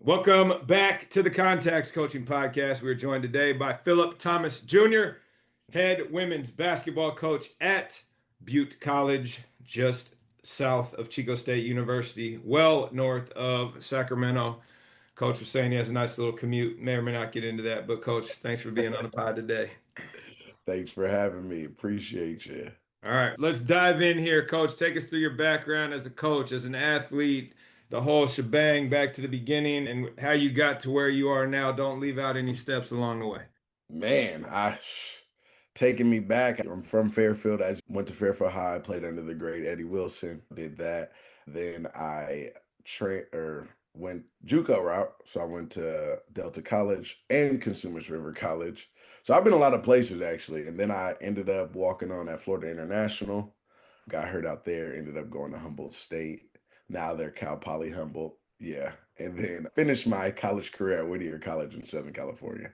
Welcome back to the Contacts Coaching Podcast. We're joined today by Phillip Thomas Jr., head women's basketball coach at Butte College, just south of Chico State University, well north of Sacramento. Coach was saying he has a nice little commute. May or may not get into that, but Coach, thanks for being on the pod today. Thanks for having me. Appreciate you. All right, let's dive in here, Coach. Take us through your background as a coach, as an athlete, the whole shebang back to the beginning, and how you got to where you are now. Don't leave out any steps along the way. Man, I taking me back. I'm from Fairfield. I went to Fairfield High, played under the great Eddie Wilson, did that. Then I went JUCO route. So I went to Delta College and Consumers River College. So I've been a lot of places actually. And then I ended up walking on at Florida International. Got hurt out there, ended up going to Humboldt State. Now they're Cal Poly Humboldt. Yeah. And then finished my college career at Whittier College in Southern California.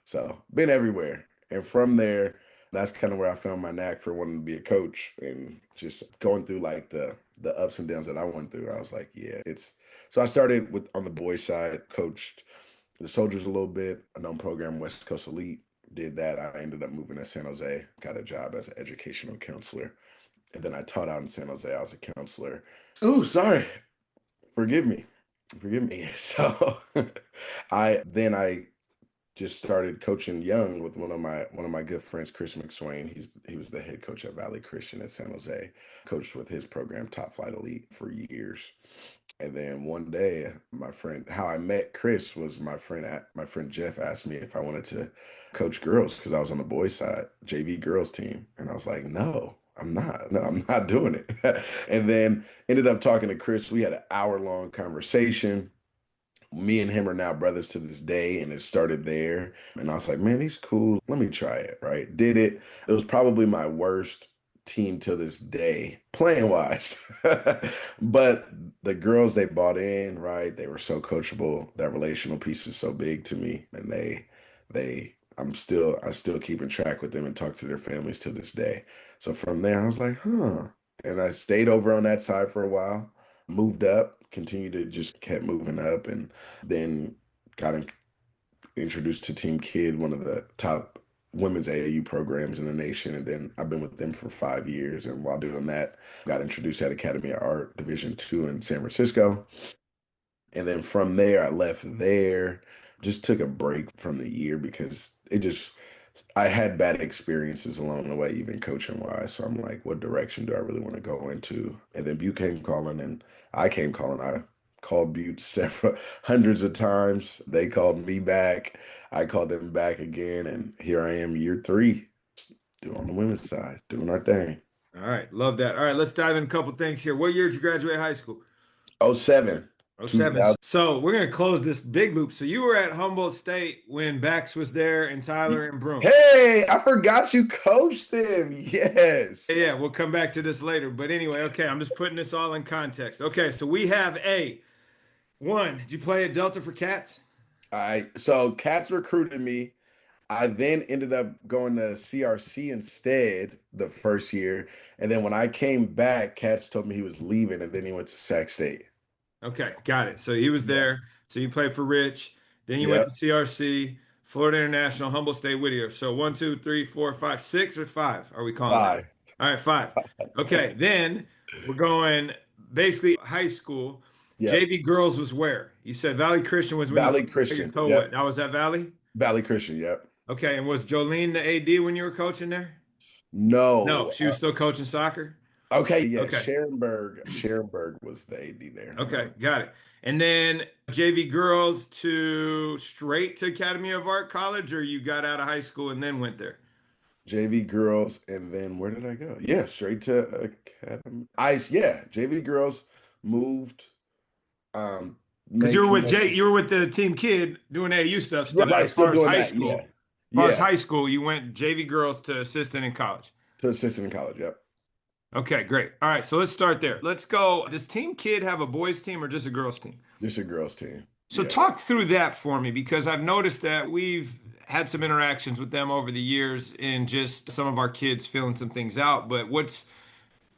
So been everywhere. And from there, that's kind of where I found my knack for wanting to be a coach and just going through like the ups and downs that I went through. I was like, yeah, it's so I started with on the boys side, coached the soldiers a little bit, a known program, West Coast Elite, did that. I ended up moving to San Jose, got a job as an educational counselor. And then I taught out in San Jose. I was a counselor. Oh, sorry. Forgive me. Forgive me. So I just started coaching young with one of my good friends, Chris McSwain. He was the head coach at Valley Christian at San Jose. Coached with his program, Top Flight Elite, for years. And then one day, my friend, how I met Chris was my friend Jeff asked me if I wanted to coach girls because I was on the boys side, JV girls team, and I was like, no. I'm not. No, I'm not doing it. And then ended up talking to Chris. We had an hour-long conversation. Me and him are now brothers to this day, and it started there. And I was like, man, he's cool. Let me try it, right? Did it. It was probably my worst team to this day, playing wise. But the girls they bought in, right? They were so coachable. That relational piece is so big to me. And I still keep in track with them and talk to their families to this day. So from there, I was like, huh. And I stayed over on that side for a while, moved up, continued to just kept moving up, and then got introduced to Team Kid, one of the top women's AAU programs in the nation. And then I've been with them for 5 years. And while doing that, got introduced at Academy of Art Division II in San Francisco. And then from there, I left there, just took a break from the year because I had bad experiences along the way, even coaching wise. So I'm like, what direction do I really want to go into? And then Butte came calling and I came calling. I called Butte several hundreds of times. They called me back. I called them back again. And here I am, year three, doing on the women's side, doing our thing. All right, love that. All right, let's dive in a couple things here. What year did you graduate high school? Oh seven, Oh seven. 2000. So we're gonna close this big loop. So you were at Humboldt State when Bax was there and Tyler and Broom. Hey, I forgot you coached them. Yes. Yeah, we'll come back to this later. But anyway, okay, I'm just putting this all in context. Okay, so we have a one. Did you play at Delta for Cats? So Cats recruited me. I then ended up going to CRC instead the first year. And then when I came back, Cats told me he was leaving and then he went to Sac State. Okay, got it. So he was Yeah. there. So you played for Rich. Then you went to Yep. CRC, Florida International, Humboldt State, Whittier. So one, two, three, four, five, six or five are we calling it? Five. All right, five. Okay, then we're going basically high school. Yep. JV girls was where? You said Valley Christian was when you Valley took your Christian. toe what? Yep. That was at Valley? Valley Christian. Yep. Okay, and was Jolene the AD when you were coaching there? No, No. she was still coaching soccer. Okay. Yeah. Okay. Sharonberg was the AD there. Okay, got it. And then JV girls to straight to Academy of Art College, or you got out of high school and then went there? JV girls. And then where did I go? Yeah. Straight to Academy. Yeah. JV girls moved. Um, Because made connections. You were with the team kid doing AU stuff still. Right. As Still far as doing high that. school, Yeah. as far as Yeah. high school, you went JV girls to assistant in college. To assistant in college. Yep. Okay, great. All right, so let's start there. Let's go. Does Team Kid have a boys team or just a girls team? Just a girls team. So Yeah. talk through that for me because I've noticed that we've had some interactions with them over the years in just some of our kids filling some things out. But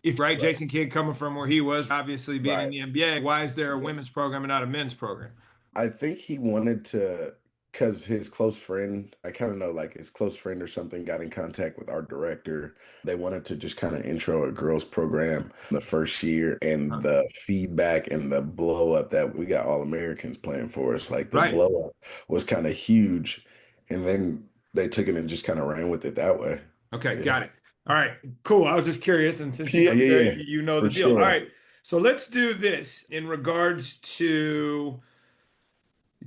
if right, Right. Jason Kidd coming from where he was, obviously being in Right. the NBA, why is there a Yeah. women's program and not a men's program? I think he wanted to, because his close friend, I kind of know like his close friend or something got in contact with our director. They wanted to just kind of intro a girls program the first year, and Huh. the feedback and the blow up that we got All Americans playing for us, like the Right. blow up was kind of huge. And then they took it and just kind of ran with it that way. Okay, Yeah. got it. All right, cool. I was just curious, and since you Yeah, went yeah, there, yeah, you know the for deal. All sure. right, so let's do this in regards to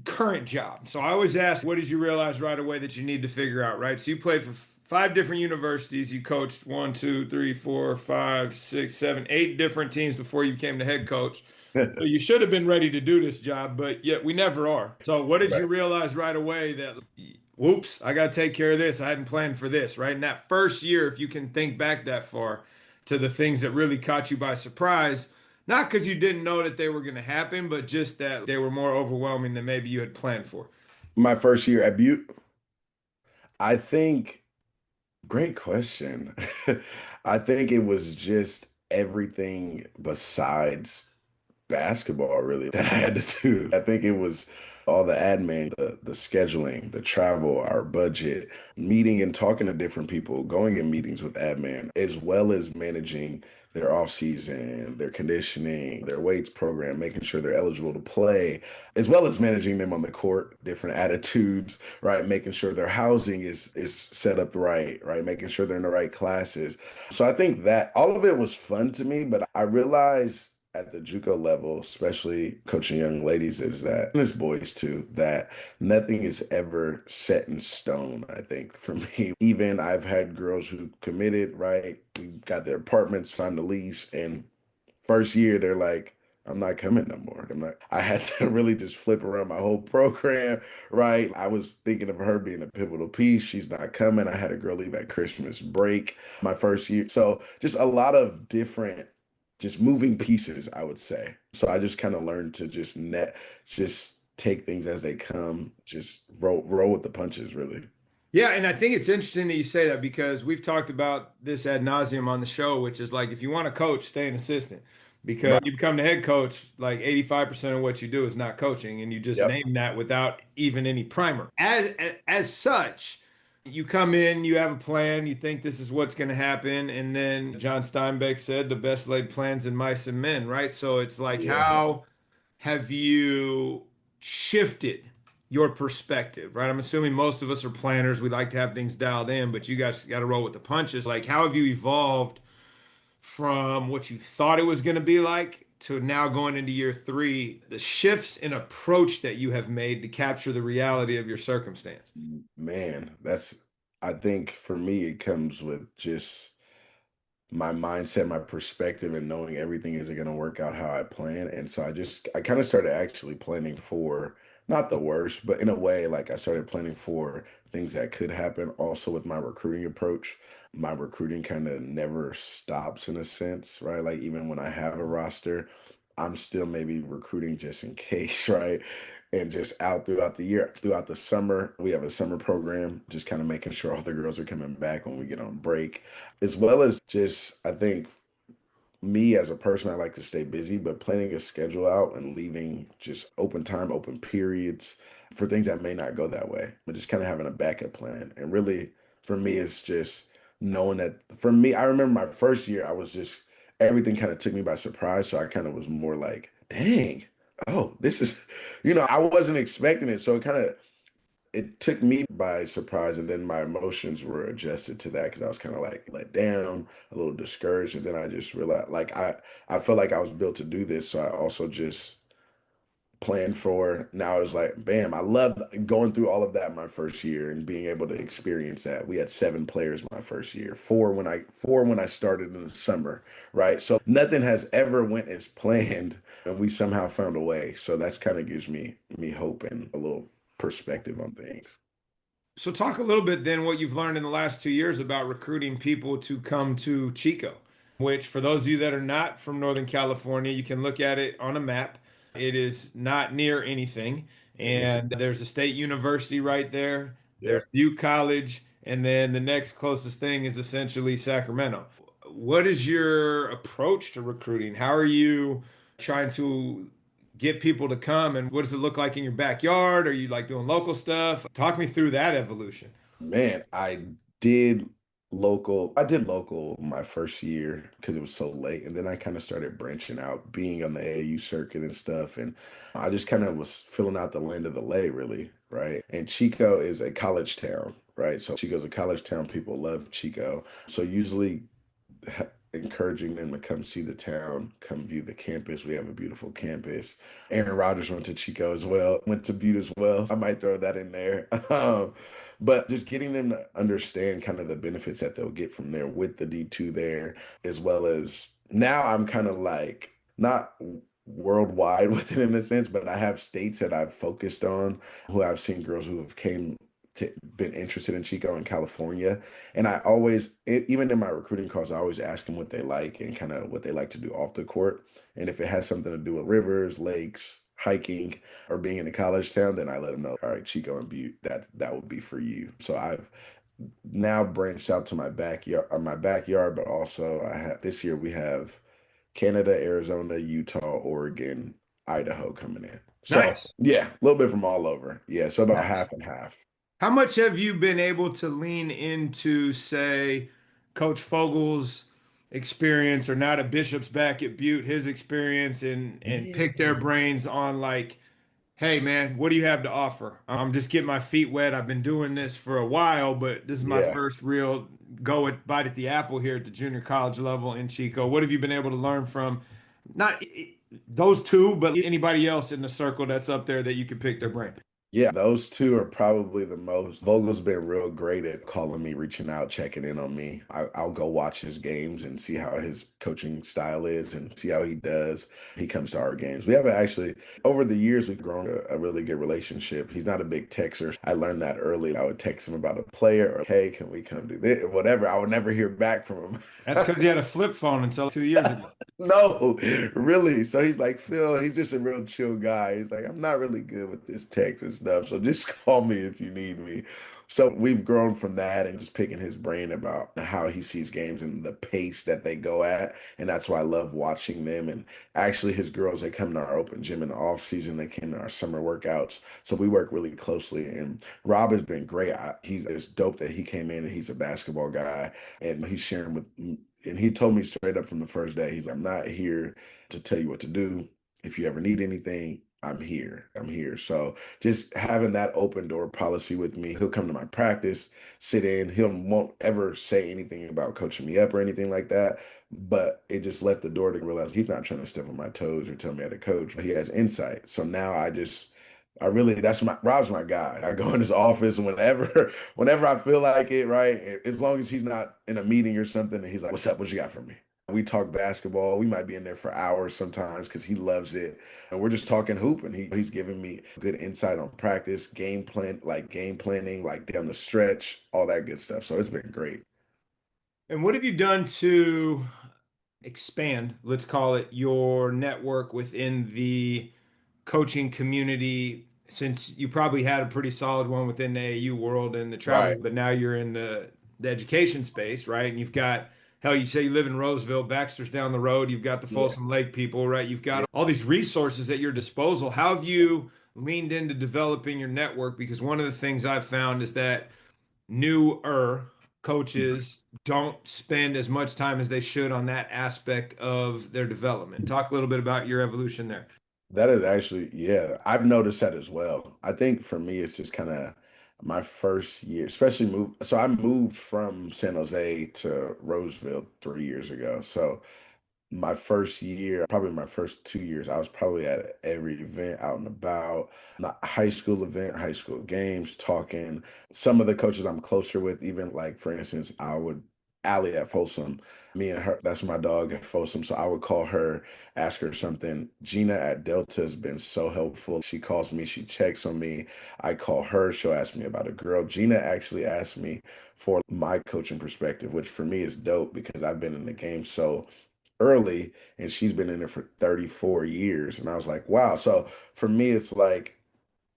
current job. So I always ask, what did you realize right away that you need to figure out, right? So you played for five different universities. You coached one, two, three, four, five, six, seven, eight different teams before you became the head coach. So you should have been ready to do this job, but yet we never are. So what did you Right. realize right away that, whoops, I got to take care of this. I hadn't planned for this, right? In that first year, if you can think back that far to the things that really caught you by surprise, not because you didn't know that they were going to happen, but just that they were more overwhelming than maybe you had planned for. My first year at Butte, I think, great question. I think it was just everything besides basketball really that I had to do. I think it was all the admin, the scheduling, the travel, our budget, meeting and talking to different people, going in meetings with admin, as well as managing their off season, their conditioning, their weights program, making sure they're eligible to play, as well as managing them on the court, different attitudes, right? Making sure their housing is set up right? Making sure they're in the right classes. So I think that all of it was fun to me, but I realized at the JUCO level, especially coaching young ladies, is that, and it's boys too, that nothing is ever set in stone, I think, for me. Even I've had girls who committed, right? We got their apartment, signed the lease, and first year they're like, I'm not coming no more. I had to really just flip around my whole program, right? I was thinking of her being a pivotal piece. She's not coming. I had a girl leave at Christmas break my first year. So just a lot of different, just moving pieces, I would say. So I just kind of learned to just take things as they come, just roll with the punches, really. Yeah, and I think it's interesting that you say that because we've talked about this ad nauseum on the show, which is like if you want to coach, stay an assistant. Because Right. you become the head coach, like 85% of what you do is not coaching, and you just Yep. name that without even any primer. As such, you come in, you have a plan, you think this is what's going to happen, and then John Steinbeck said the best laid plans in mice and men, right? So it's like, Yeah. how have you shifted your perspective, right? I'm assuming most of us are planners. We like to have things dialed in, but you guys got to roll with the punches. Like, how have you evolved from what you thought it was going to be like to now going into year three? The shifts in approach that you have made to capture the reality of your circumstance. Man, I think for me, it comes with just my mindset, my perspective, and knowing everything isn't going to work out how I plan. And so I kind of started actually planning for not the worst, but in a way, like I started planning for things that could happen. Also, with my recruiting approach, my recruiting kind of never stops in a sense, right? Like, even when I have a roster, I'm still maybe recruiting just in case, right? And just out throughout the year, throughout the summer, we have a summer program, just kind of making sure all the girls are coming back when we get on break, as well as just, I think, me as a person, I like to stay busy, but planning a schedule out and leaving just open time, open periods for things that may not go that way, but just kind of having a backup plan. And really, for me, it's just knowing that for me, I remember my first year, I was just, everything kind of took me by surprise. So I kind of was more like, dang, oh, this is, I wasn't expecting it. So it took me by surprise, and then my emotions were adjusted to that because I was kind of like let down, a little discouraged, and then I just realized like I felt like I was built to do this, so I also just planned for. Now it's like bam, I loved going through all of that my first year and being able to experience that. We had seven players my first year, four when I started in the summer, right? So nothing has ever went as planned, and we somehow found a way. So that's kind of gives me hope and a little perspective on things. So talk a little bit then what you've learned in the last 2 years about recruiting people to come to Chico, which for those of you that are not from Northern California, you can look at it on a map. It is not near anything. It is. And there's a state university right there. There's Yep. Butte College. And then the next closest thing is essentially Sacramento. What is your approach to recruiting? How are you trying to get people to come? And what does it look like in your backyard? Are you like doing local stuff? Talk me through that evolution. Man, I did local my first year because it was so late. And then I kind of started branching out, being on the AAU circuit and stuff. And I just kind of was filling out the land of the lay, really, right? And Chico is a college town, right? So Chico's a college town. People love Chico. So usually encouraging them to come see the town, come view the campus. We have a beautiful campus. Aaron Rodgers went to Chico as well, went to Butte as well. I might throw that in there. But just getting them to understand kind of the benefits that they'll get from there with the D2 there, as well as now I'm kind of like not worldwide with it in a sense, but I have states that I've focused on who I've seen girls who have been interested in Chico in California. And I always, even in my recruiting calls, I always ask them what they like and kind of what they like to do off the court. And if it has something to do with rivers, lakes, hiking, or being in a college town, then I let them know, all right, Chico and Butte, that would be for you. So I've now branched out to my backyard, but also I have this year we have Canada, Arizona, Utah, Oregon, Idaho coming in. So Nice. yeah, a little bit from all over. Yeah, so about Nice. half and half. How much have you been able to lean into, say, Coach Fogel's experience, or not a Bishop's back at Butte, his experience, and pick their Yeah. brains on like, hey man, what do you have to offer? I'm just getting my feet wet. I've been doing this for a while, but this is my Yeah. first real go at bite at the apple here at the junior college level in Chico. What have you been able to learn from not those two, but anybody else in the circle that's up there that you could pick their brain? Yeah, those two are probably the most. Vogel's been real great at calling me, reaching out, checking in on me. I'll go watch his games and see how his coaching style is and see how he does. He comes to our games. We have actually, over the years, we've grown a really good relationship. He's not a big texter. I learned that early. I would text him about a player or, hey, can we come do this? Whatever. I would never hear back from That's him. because you had a flip phone until 2 years ago. No, really. So he's like, Phil, he's just a real chill guy. He's like, I'm not really good with this text and stuff. So just call me if you need me. So we've grown from that and just picking his brain about how he sees games and the pace that they go at. And that's why I love watching them. And actually his girls, they come to our open gym in the off season. They came to our summer workouts. So we work really closely. And Rob has been great. He's it's dope that he came in and he's a basketball guy and he's sharing with and he told me straight up from the first day, he's like, I'm not here to tell you what to do. If you ever need anything, I'm here. I'm here. So just having that open door policy with me, he'll come to my practice, sit in. He won't ever say anything about coaching me up or anything like that. But it just left the door to realize he's not trying to step on my toes or tell me how to coach. He has insight. So now I really, Rob's my guy. I go in his office whenever, whenever I feel like it, right? As long as he's not in a meeting or something, and he's like, what's up? What you got for me? We talk basketball. We might be in there for hours sometimes because he loves it. And we're just talking hoop, and he's giving me good insight on practice, game planning, like down the stretch, all that good stuff. So it's been great. And what have you done to expand, let's call it, your network within the coaching community, since you probably had a pretty solid one within the AU world and the Right. traveling, but now you're in the education space, right? And you've got, hell, you say you live in Roseville, Baxter's down the road, you've got the Yeah. Folsom Lake people, right? You've Yeah. got all these resources at your disposal. How have you leaned into developing your network? Because one of the things I've found is that newer coaches don't spend as much time as they should on that aspect of their development. Talk a little bit about your evolution there. That is actually, yeah, I've noticed that as well. I think for me, it's just kind of my first year, especially So I moved from San Jose to Roseville 3 years ago. So my first year, probably my first 2 years, I was probably at every event out and about, not high school event, high school games, talking. Some of the coaches I'm closer with, even like for instance, I would Allie at Folsom, me and her, that's my dog at Folsom. So I would call her, ask her something. Gina at Delta has been so helpful. She calls me, she checks on me. I call her, she'll ask me about a girl. Gina actually asked me for my coaching perspective, which for me is dope because I've been in the game so early and she's been in it for 34 years. And I was like, wow. So for me, it's like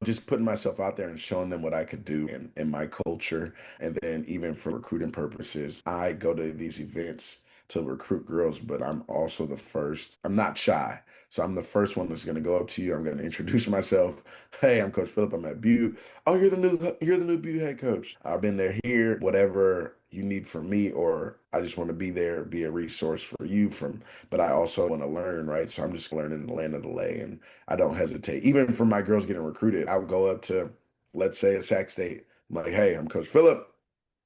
just putting myself out there and showing them what I could do in my culture. And then even for recruiting purposes, I go to these events to recruit girls, but I'm also the first. I'm not shy. So I'm the first one that's going to go up to you. I'm going to introduce myself. Hey, I'm Coach Phillip. I'm at Butte. Oh, you're the new Butte head coach. I've been there here. Whatever you need from me, or I just want to be there, be a resource for you from, but I also want to learn, right? So I'm just learning the land of the lay, and I don't hesitate. Even for my girls getting recruited, I would go up to, let's say, a Sac State. I'm like, hey, I'm Coach Phillip.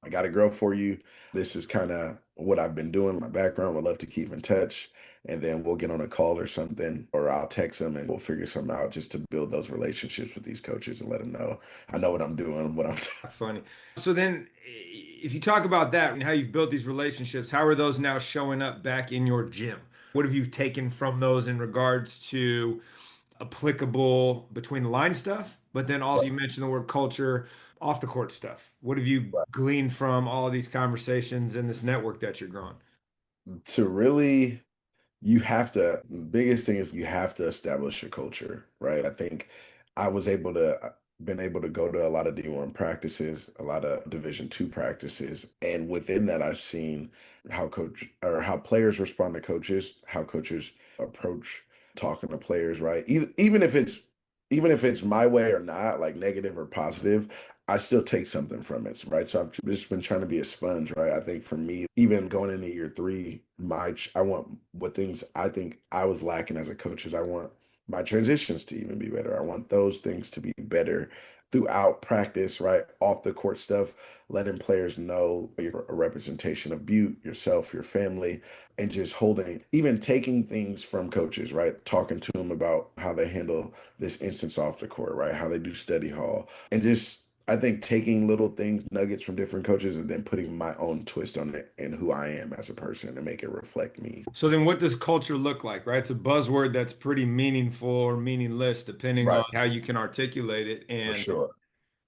I got a girl for you. This is kind of what I've been doing, my background. Would love to keep in touch. And then we'll get on a call or something, or I'll text them and we'll figure something out just to build those relationships with these coaches and let them know I know what I'm doing, what I'm Funny. So then, if you talk about that and how you've built these relationships, how are those now showing up back in your gym? What have you taken from those in regards to applicable between the line stuff? But then also, you mentioned the word culture, off the court stuff. What have you gleaned from all of these conversations and this network that you're growing? to really you have to the biggest thing is you have to establish a culture, right? I think I was able to been able to go to a lot of D1 practices, a lot of Division 2 practices, and within that I've seen how coach or how players respond to coaches, how coaches approach talking to players, right? Even if it's my way or not, like negative or positive, I still take something from it, right? So I've just been trying to be a sponge, right? I think for me, even going into year 3, I want what things I think I was lacking as a coach is I want my transitions to even be better. I want those things to be better throughout practice, right? Off the court stuff, letting players know you're a representation of Butte, yourself, your family, and just holding, even taking things from coaches, right? Talking to them about how they handle this instance off the court, right? How they do study hall, and just I think taking little things, nuggets from different coaches, and then putting my own twist on it and who I am as a person and make it reflect me. So then what does culture look like, right? It's a buzzword that's pretty meaningful or meaningless depending on Right. how you can articulate it. For And sure.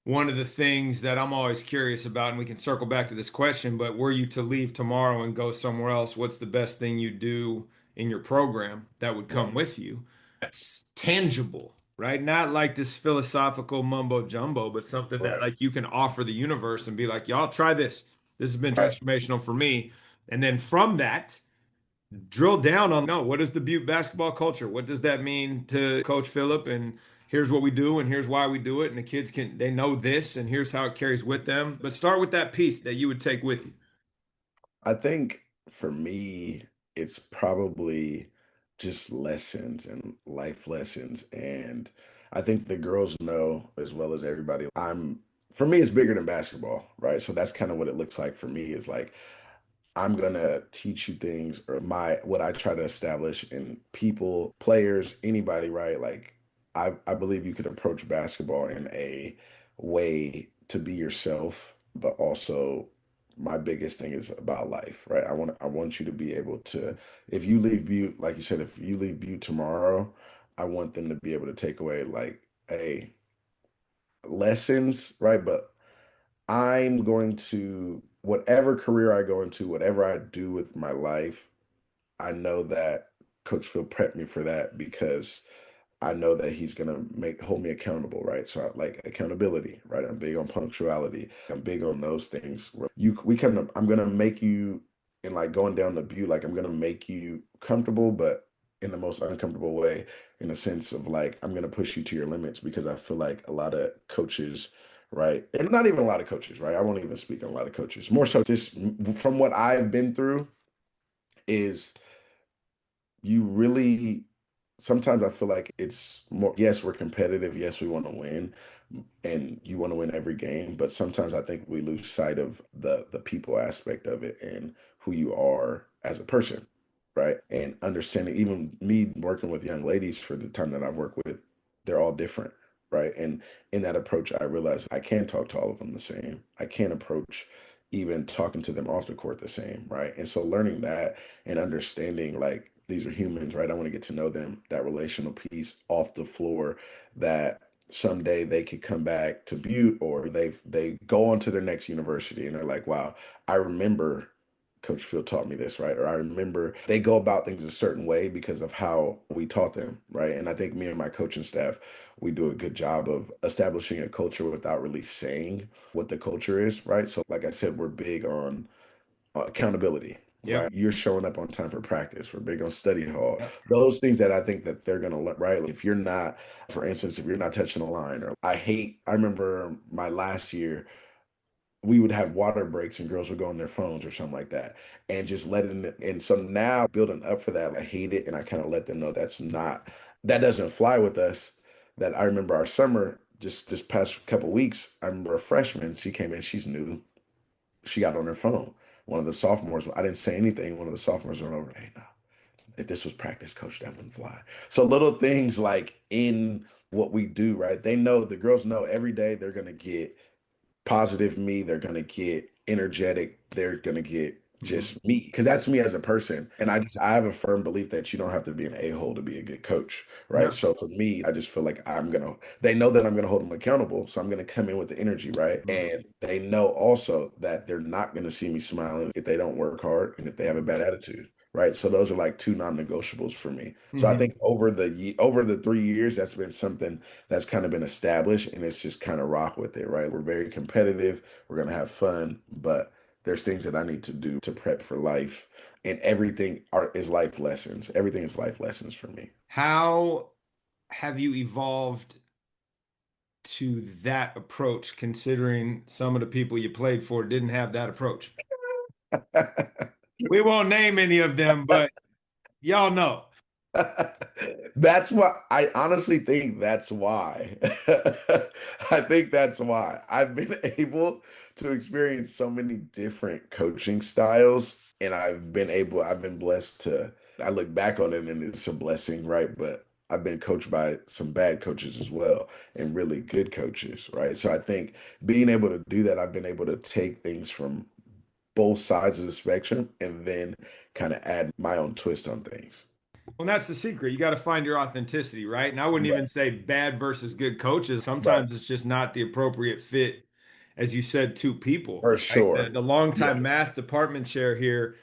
one of the things that I'm always curious about, and we can circle back to this question, but were you to leave tomorrow and go somewhere else, what's the best thing you do in your program that would come Right. with you? That's tangible, right? Not like this philosophical mumbo jumbo, but something that Right. like you can offer the universe and be like, y'all try this. This has been Right. transformational for me. And then from that, drill down on no, what is the Butte basketball culture? What does that mean to Coach Phillip? And here's what we do, and here's why we do it. And the kids can they know this, and here's how it carries with them. But start with that piece that you would take with you. I think for me, it's probably just lessons and life lessons. And I think the girls know as well as everybody. For me, it's bigger than basketball, right? So that's kind of what it looks like for me is like, I'm gonna teach you things or my what I try to establish in people, players, anybody, right? Like I believe you could approach basketball in a way to be yourself, but also my biggest thing is about life, right? I want you to be able to if you leave Butte, like you said, if you leave Butte tomorrow, I want them to be able to take away like a lessons, right? But I'm going to, whatever career I go into, whatever I do with my life, I know that Coach Phil prepped me for that because I know that he's gonna hold me accountable, right? So I like accountability, right? I'm big on punctuality. I'm big on those things. I'm gonna make you, and like going down the view, like I'm gonna make you comfortable, but in the most uncomfortable way, in a sense of like I'm gonna push you to your limits because I feel like a lot of coaches, right, and not even a lot of coaches, right? I won't even speak on a lot of coaches. More so, just from what I've been through, is you really sometimes I feel like it's more, yes, we're competitive, yes, we want to win, and you want to win every game, but sometimes I think we lose sight of the people aspect of it and who you are as a person, right? And understanding even me working with young ladies for the time that I've worked with, they're all different, right? And in that approach, I realized I can't talk to all of them the same. I can't approach even talking to them off the court the same, right? And so learning that and understanding like these are humans, right? I want to get to know them, that relational piece off the floor that someday they could come back to Butte or they go on to their next university and they're like, wow, I remember Coach Phil taught me this, right? Or I remember they go about things a certain way because of how we taught them, right? And I think me and my coaching staff, we do a good job of establishing a culture without really saying what the culture is, right? So like I said, we're big on accountability. Yep. right? You're showing up on time for practice. We're big on study hall. Yep. Those things that I think that they're gonna learn, right? Like if you're not, for instance, if you're not touching the line, or I remember my last year, we would have water breaks and girls would go on their phones or something like that, and just letting it. And so now building up for that, I hate it, and I kind of let them know that doesn't fly with us. That I remember our summer, just this past couple weeks, I remember a freshman, she came in, she's new, she got on her phone. One of the sophomores, I didn't say anything. One of the sophomores went over, hey, no, if this was practice, coach, that wouldn't fly. So little things like in what we do, right? They know, the girls know every day they're going to get positive me, they're going to get energetic, they're going to get Mhm. just me, because that's me as a person. And I have a firm belief that you don't have to be an a-hole to be a good coach, right? No. So for me, I just feel like they know that I'm going to hold them accountable, so I'm going to come in with the energy, right? Mhm. And they know also that they're not going to see me smiling if they don't work hard and if they have a bad attitude, right? So those are like two non-negotiables for me. So I Mhm. think over the 3 years, that's been something that's kind of been established, and it's just kind of rock with it, right? We're very competitive, we're going to have fun, but there's things that I need to do to prep for life, and is life lessons. Everything is life lessons for me. How have you evolved to that approach, considering some of the people you played for didn't have that approach? We won't name any of them, but y'all know. That's why I honestly think that's why. I think that's why I've been able to experience so many different coaching styles, and I've been blessed I look back on it and it's a blessing, right? But I've been coached by some bad coaches as well, and really good coaches, right? So I think being able to do that, I've been able to take things from both sides of the spectrum and then kind of add my own twist on things. Well, that's the secret. You got to find your authenticity, right? And I wouldn't Right. even say bad versus good coaches. Right. Sometimes it's just not the appropriate fit, as you said, two people. For Like sure. the Yeah. longtime math department chair here,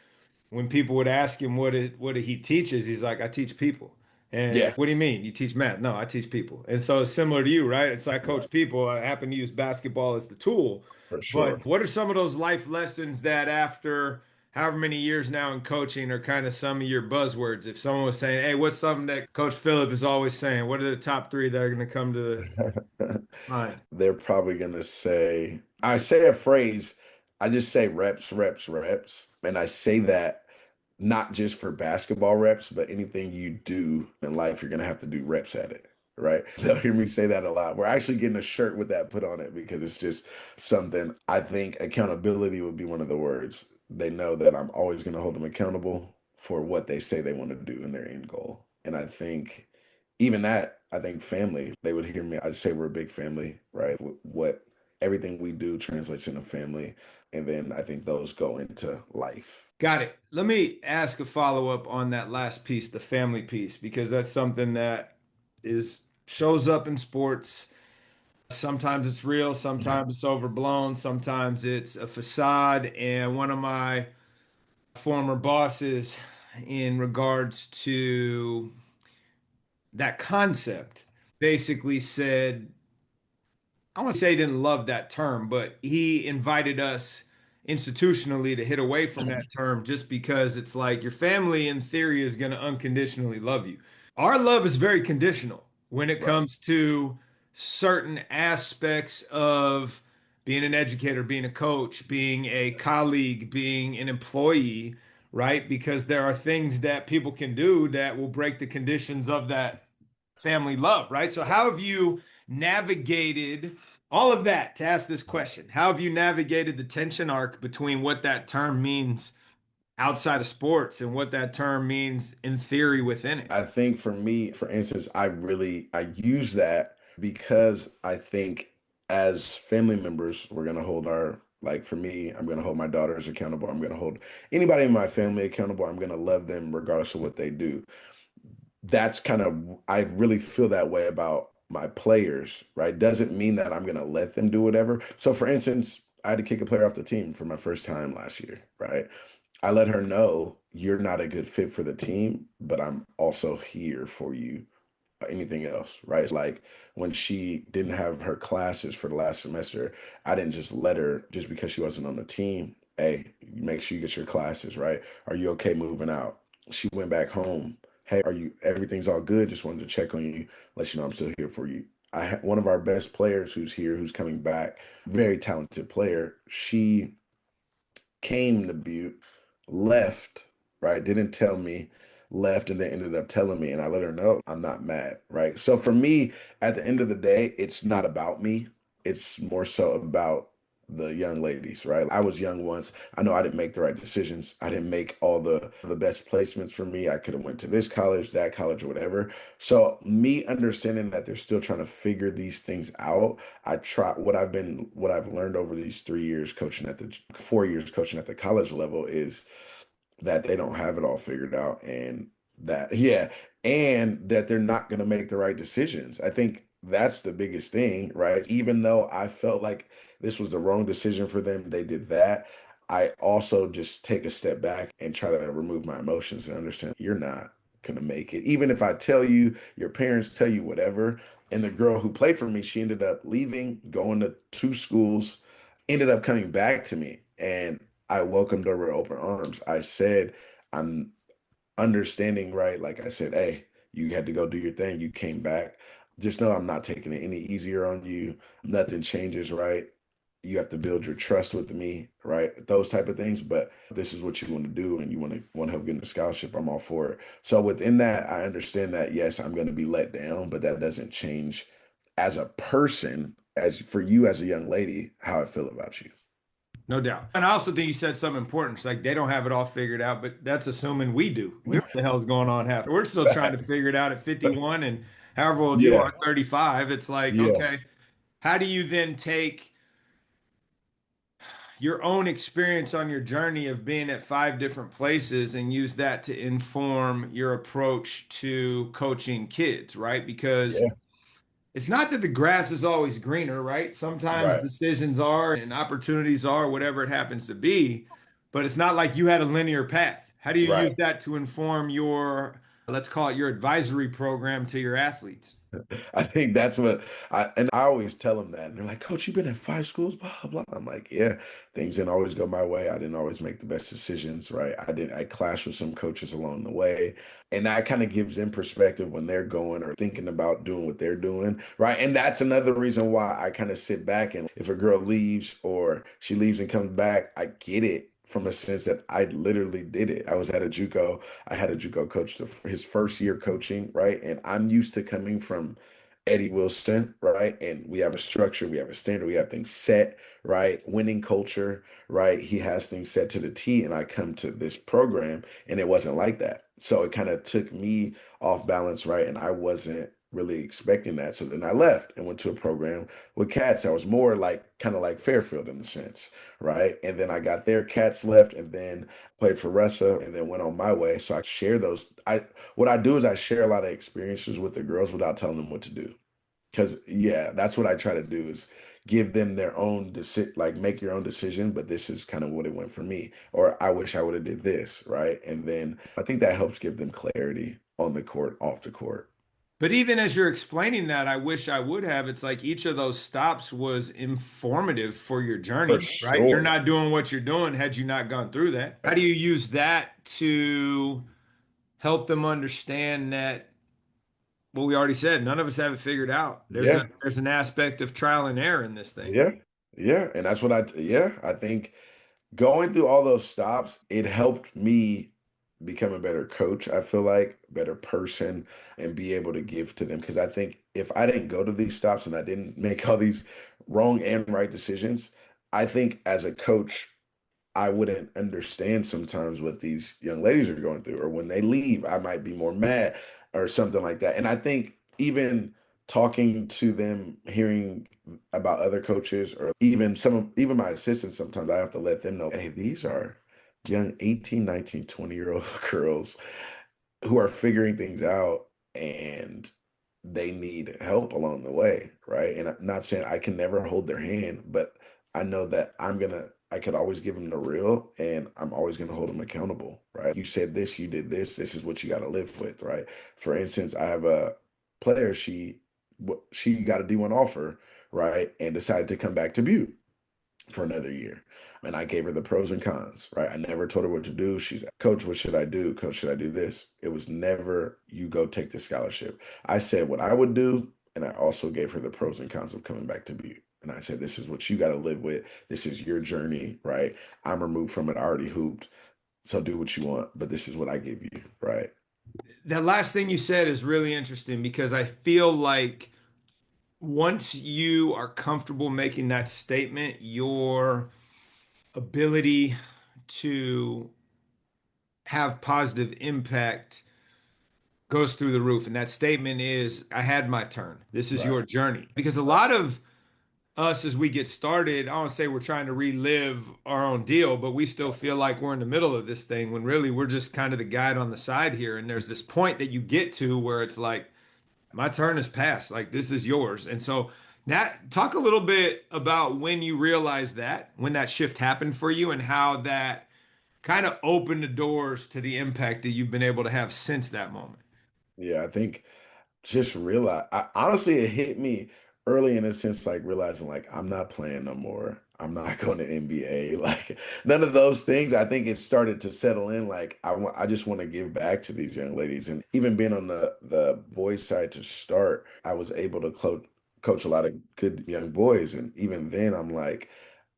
when people would ask him what he teaches, he's like, I teach people. And Yeah. what do you mean? You teach math? No, I teach people. And so it's similar to you, right? It's like I Right. coach people. I happen to use basketball as the tool. For sure. But what are some of those life lessons that after however many years now in coaching are kind of some of your buzzwords? If someone was saying, hey, what's something that Coach Phillip is always saying? What are the top three that are going to come to the mind? They're probably going to say, I say a phrase, I just say reps, reps, reps. And I say that not just for basketball reps, but anything you do in life, you're going to have to do reps at it. Right. They'll hear me say that a lot. We're actually getting a shirt with that put on it because it's just something. I think accountability would be one of the words. They know that I'm always going to hold them accountable for what they say they want to do in their end goal. And I think even that, I think family, they would hear me. I'd say we're a big family, right? What everything we do translates into family. And then I think those go into life. Got it. Let me ask a follow-up on that last piece, the family piece, because that's something that is shows up in sports. Sometimes it's real, sometimes it's overblown, sometimes it's a facade. And one of my former bosses, in regards to that concept, basically said, I want to say he didn't love that term, but he invited us institutionally to hit away from that term just because it's like your family, in theory, is going to unconditionally love you. Our love is very conditional when it Right. comes to certain aspects of being an educator, being a coach, being a colleague, being an employee, right? Because there are things that people can do that will break the conditions of that family love, right? So, how have you navigated all of that to ask this question? How have you navigated the tension arc between what that term means outside of sports and what that term means in theory within it? I think for me, for instance, I use that because I think as family members, we're gonna hold our like for me, I'm gonna hold my daughters accountable. I'm gonna hold anybody in my family accountable. I'm gonna love them regardless of what they do. That's kind of I really feel that way about my players, right? Doesn't mean that I'm gonna let them do whatever. So for instance, I had to kick a player off the team for my first time last year, right? I let her know you're not a good fit for the team, but I'm also here for you. Anything else, right? Like when she didn't have her classes for the last semester, I didn't just let her just because she wasn't on the team. Hey, make sure you get your classes, right? Are you okay moving out? She went back home. Hey, everything's all good? Just wanted to check on you, let you know I'm still here for you. I had one of our best players who's here, who's coming back, very talented player. She came to Butte, left, right? Didn't tell me, left, and then ended up telling me. And I let her know I'm not mad, right? So for me, at the end of the day, it's not about me. It's more so about the young ladies, right? I was young once. I know I didn't make the right decisions. I didn't make all the best placements for me. I could have went to this college, that college, or whatever. So me understanding that they're still trying to figure these things out, I try what I've learned over these 3 years coaching at the 4 years coaching at the college level is that they don't have it all figured out, and that yeah, and that they're not going to make the right decisions. I think that's the biggest thing, right? Even though I felt like this was the wrong decision for them, they did that. I also just take a step back and try to remove my emotions and understand you're not going to make it. Even if I tell you, your parents tell you whatever. And the girl who played for me, she ended up leaving, going to two schools, ended up coming back to me. And I welcomed her with open arms. I said, I'm understanding, right? Like I said, hey, you had to go do your thing. You came back. Just know I'm not taking it any easier on you. Nothing changes, right? You have to build your trust with me, right? Those type of things. But this is what you want to do, and you want to help get a scholarship. I'm all for it. So within that, I understand that yes, I'm going to be let down, but that doesn't change as a person, as for you as a young lady, how I feel about you. No doubt. And I also think you said something important. It's like they don't have it all figured out, but that's assuming we do. We know what the hell's going on half. We're still trying to figure it out at 51 and however old you Yeah, are, 35. It's like, yeah, okay, how do you then take your own experience on your journey of being at five different places and use that to inform your approach to coaching kids, right? Because yeah, it's not that the grass is always greener, right? Sometimes right, decisions are and opportunities are whatever it happens to be, but it's not like you had a linear path. How do you right. use that to inform your, let's call it your advisory program to your athletes? I think that's what and I always tell them that. And they're like, Coach, you've been at five schools, blah, blah. I'm like, yeah, things didn't always go my way. I didn't always make the best decisions, right? I clashed with some coaches along the way. And that kind of gives them perspective when they're going or thinking about doing what they're doing, right? And that's another reason why I kind of sit back, and if a girl leaves or she leaves and comes back, I get it from a sense that I literally did it. I was at a JUCO. I had a JUCO coach his first year coaching, right? And I'm used to coming from Eddie Wilson, right? And we have a structure, we have a standard, we have things set, right? Winning culture, right? He has things set to the T, and I come to this program and it wasn't like that. So it kind of took me off balance, right? And I wasn't really expecting that. So then I left and went to a program with cats that was more like kind of like Fairfield in a sense, right? And then I got there, cats left, and then played for Russa and then went on my way. So I share those. I What I do is I share a lot of experiences with the girls without telling them what to do. Because yeah, that's what I try to do is give them their own decision, like make your own decision. But this is kind of what it went for me, or I wish I would have did this, right? And then I think that helps give them clarity on the court, off the court. But even as you're explaining that, I wish I would have. It's like each of those stops was informative for your For journey, right? You're sure. not doing what you're doing had you not gone through that. How do you use that to help them understand that well, we already said none of us have it figured out. Yeah, There's an aspect of trial and error in this thing. yeah, yeah. And that's what yeah, I think going through all those stops, it helped me become a better coach. I feel like better person, and be able to give to them. Because I think if I didn't go to these stops and I didn't make all these wrong and right decisions, I think as a coach, I wouldn't understand sometimes what these young ladies are going through, or when they leave, I might be more mad or something like that. And I think even talking to them, hearing about other coaches, or even my assistants, sometimes I have to let them know, hey, these are young 18, 19, 20-year-old girls who are figuring things out, and they need help along the way, right? And I'm not saying I can never hold their hand, but I know that I could always give them the real, and I'm always gonna hold them accountable, right? You said this, you did this is what you got to live with, right? For instance, I have a player, she got a D1 offer, right? And decided to come back to Butte. for another year. And I gave her the pros and cons, right? I never told her what to do. She's, Coach, what should I do? Coach, should I do this? It was never, you go take the scholarship. I said what I would do. And I also gave her the pros and cons of coming back to Butte. And I said, this is what you got to live with. This is your journey, right? I'm removed from it. I already hooped. So do what you want, but this is what I give you, right? That last thing you said is really interesting because I feel like once you are comfortable making that statement, your ability to have positive impact goes through the roof. And that statement is, I had my turn. This is Right. your journey. Because a lot of us, as we get started, I don't say we're trying to relive our own deal, but we still feel like we're in the middle of this thing when really we're just kind of the guide on the side here. And there's this point that you get to where it's like, my turn is passed. Like, this is yours. And so, Nat, talk a little bit about when you realized that, when that shift happened for you, and how that kind of opened the doors to the impact that you've been able to have since that moment. Yeah, I think just realize honestly it hit me early in a sense, like realizing like I'm not playing no more. I'm not going to NBA. Like none of those things. I think it started to settle in. Like I just want to give back to these young ladies. And even being on the boys side to start, I was able to coach a lot of good young boys. And even then I'm like,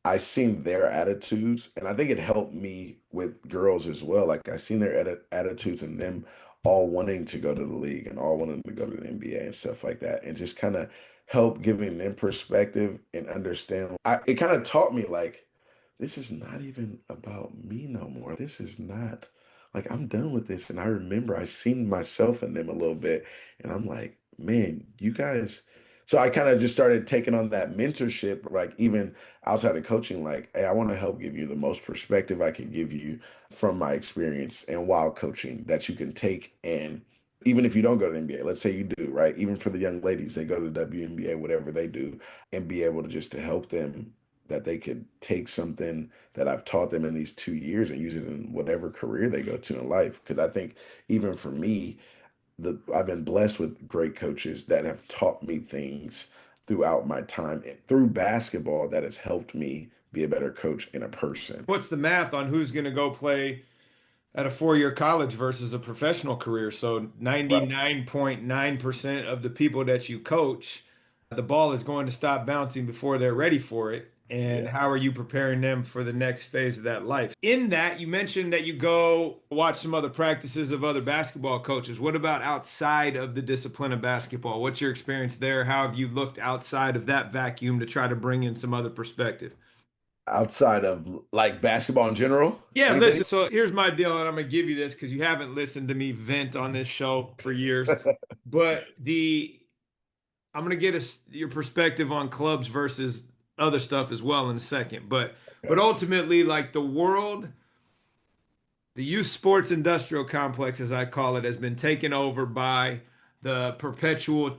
I seen their attitudes, and I think it helped me with girls as well. Like I seen their attitudes and them all wanting to go to the league and all wanting to go to the NBA and stuff like that, and just kind of help giving them perspective and understand. It kind of taught me like this is not even about me no more. This is not like I'm done with this. And I remember I seen myself in them a little bit, and I'm like, man, you guys. So I kind of just started taking on that mentorship, like even outside of coaching, like, hey, I want to help give you the most perspective I can give you from my experience and while coaching that you can take. And even if you don't go to the NBA, let's say you do, right? Even for the young ladies, they go to the WNBA, whatever they do, and be able to just to help them that they could take something that I've taught them in these 2 years and use it in whatever career they go to in life. Because I think even for me, I've been blessed with great coaches that have taught me things throughout my time through basketball that has helped me be a better coach and a person. What's the math on who's going to go play at a 4-year college versus a professional career? So Right. 99.9% of the people that you coach, the ball is going to stop bouncing before they're ready for it. And Yeah. how are you preparing them for the next phase of that life? In that, you mentioned that you go watch some other practices of other basketball coaches. What about outside of the discipline of basketball? What's your experience there? How have you looked outside of that vacuum to try to bring in some other perspective? Outside of like basketball in general, Yeah, anything? listen, so here's my deal, and I'm gonna give you this because you haven't listened to me vent on this show for years. But I'm gonna get your perspective on clubs versus other stuff as well in a second. But Okay. ultimately, like the youth sports industrial complex, as I call it, has been taken over by the perpetual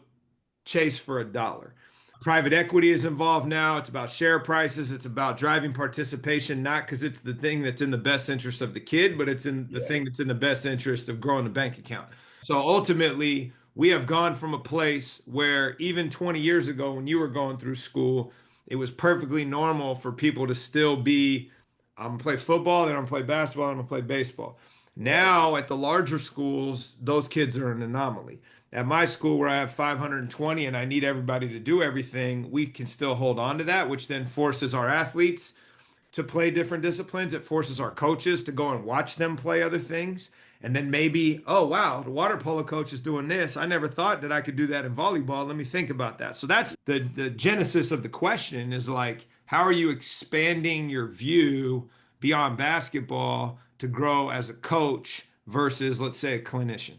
chase for a dollar. Private equity is involved now. It's about share prices. It's about driving participation, not because it's the thing that's in the best interest of the kid, but it's in the Yeah. thing that's in the best interest of growing the bank account. So ultimately, we have gone from a place where even 20 years ago, when you were going through school, it was perfectly normal for people to still be, I'm gonna play football, then I'm gonna play basketball, I'm gonna play baseball. Right. Now at the larger schools, those kids are an anomaly. At my school, where I have 520 and I need everybody to do everything, we can still hold on to that, which then forces our athletes to play different disciplines. It forces our coaches to go and watch them play other things. And then maybe, oh, wow, the water polo coach is doing this. I never thought that I could do that in volleyball. Let me think about that. So that's the genesis of the question is like, how are you expanding your view beyond basketball to grow as a coach versus, let's say, a clinician?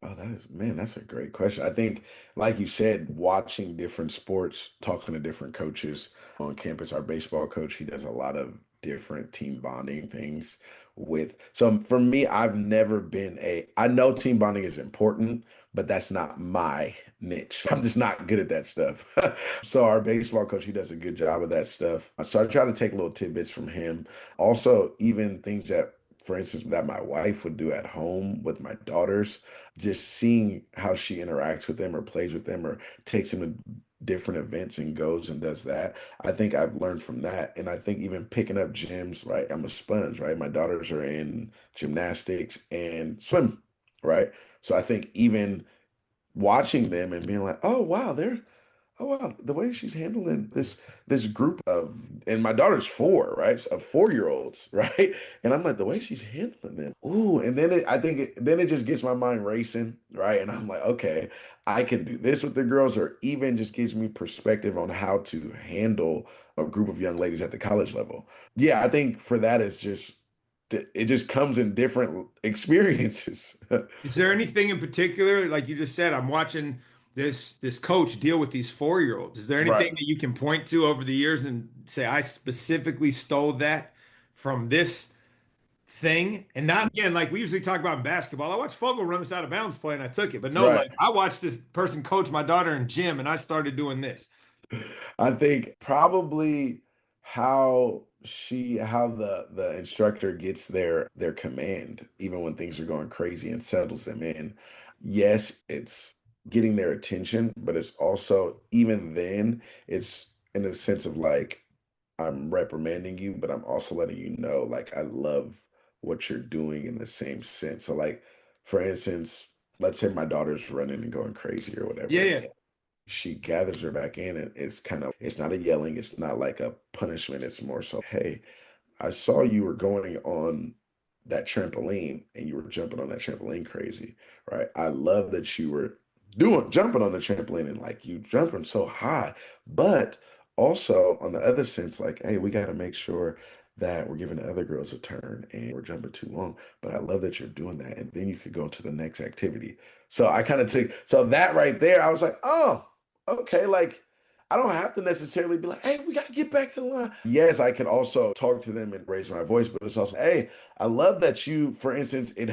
Oh, that is, man, that's a great question. I think, like you said, watching different sports, talking to different coaches on campus. Our baseball coach, he does a lot of different team bonding things with. So for me, I've never been I know team bonding is important, but that's not my niche. I'm just not good at that stuff. So our baseball coach, he does a good job of that stuff. So I try to take little tidbits from him. Also, even things that, for instance, that my wife would do at home with my daughters, just seeing how she interacts with them or plays with them or takes them to different events and goes and does that. I think I've learned from that. And I think even picking up gyms, right? I'm a sponge, right? My daughters are in gymnastics and swim, right? So I think even watching them and being like, oh wow, oh wow, the way she's handling this group of, and my daughter's four, right? Of 4 year olds, right? And I'm like, the way she's handling them. Ooh, and then I think then it just gets my mind racing, right? And I'm like, okay, I can do this with the girls, or even just gives me perspective on how to handle a group of young ladies at the college level. Yeah, I think for that is just it just comes in different experiences. Is there anything in particular, like you just said, I'm watching this coach deal with these 4-year-olds. Is there anything Right. that you can point to over the years and say, I specifically stole that from this thing? And not again, like we usually talk about in basketball. I watched Fogel run us out of bounds play and I took it. But no, Right. like I watched this person coach my daughter in gym and I started doing this. I think probably how the instructor gets their command, even when things are going crazy, and settles them in. Yes, it's getting their attention, but it's also, even then, it's in a sense of like, I'm reprimanding you, but I'm also letting you know, like, I love what you're doing in the same sense. So like, for instance, let's say my daughter's running and going crazy or Yeah, whatever, yeah. she gathers her back in, and it's not a yelling, it's not like a punishment, it's more so, hey, I saw you were going on that trampoline and you were jumping on that trampoline crazy, right? I love that you were doing jumping on the trampoline, and like you jumping so high, but also on the other sense, like, hey, we got to make sure that we're giving the other girls a turn and we're jumping too long. But I love that you're doing that. And then you could go to the next activity. So I kind of took, so that right there, I was like, oh, okay, like I don't have to necessarily be like, hey, we got to get back to the line. Yes, I can also talk to them and raise my voice, but it's also, hey, I love that you, for instance, that